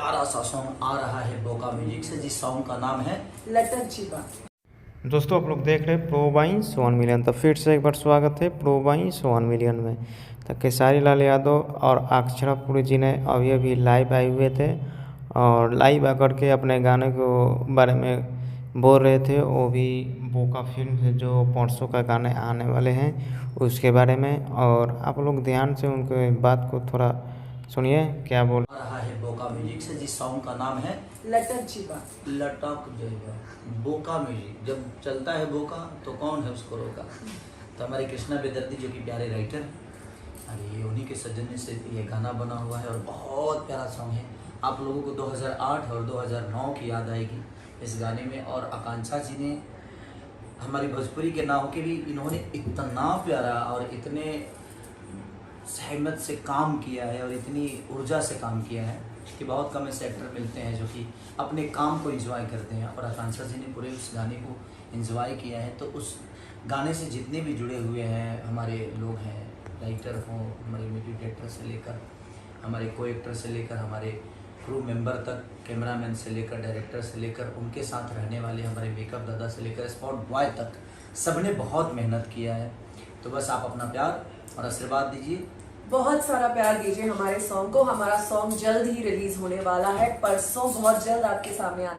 प्यारा सा सॉन्ग आ रहा है बोका म्यूजिक से, जिस सॉन्ग का नाम है लटक जीवा। दोस्तों आप लोग देख रहे हैं प्रो बाई 1 मिलियन। तो फिर से एक बार स्वागत है प्रो बाई 1 मिलियन में। तो खेसारी लाल यादव और अक्षरापुरी जी ने अभी लाइव आए हुए थे और लाइव आकर के अपने गाने को बारे में बोल रहे थे। वो भी बोका फिल्म से जो परसों का गाने आने वाले हैं उसके बारे में। और आप लोग ध्यान से उनके बात को थोड़ा सुनिए क्या बोल रहा है बोका म्यूजिक से, जिस सॉन्ग का नाम है लटक जीवा। लटक जाएगा। बोका म्यूजिक जब चलता है बोका तो कौन है उसको रोका। तो हमारे कृष्णा बेदर्दी जो कि प्यारे राइटर, अरे उन्हीं के सौजन्य से ये गाना बना हुआ है और बहुत प्यारा सॉन्ग है। आप लोगों को 2008 और 2009 की याद आएगी इस गाने में। और आकांक्षा जी ने हमारी भोजपुरी के ना होके भी इन्होंने इतना प्यारा और इतने सहमत से काम किया है और इतनी ऊर्जा से काम किया है कि बहुत कम ऐसे एक्टर मिलते हैं जो कि अपने काम को एंजॉय करते हैं। और आकांक्षा जी ने पूरे उस गाने को एंजॉय किया है। तो उस गाने से जितने भी जुड़े हुए हैं हमारे लोग हैं, राइटर हों, हमारे म्यूजिक डायरेक्टर से लेकर हमारे को एक्टर से लेकर हमारे क्रू मेंबर तक, कैमरामैन से लेकर डायरेक्टर से लेकर उनके साथ रहने वाले हमारे मेकअप दादा से लेकर स्पॉट बॉय तक, सबने बहुत मेहनत किया है। तो बस आप अपना प्यार और आशीर्वाद दीजिए, बहुत सारा प्यार दीजिए हमारे सॉन्ग को। हमारा सॉन्ग जल्द ही रिलीज होने वाला है, परसों बहुत जल्द आपके सामने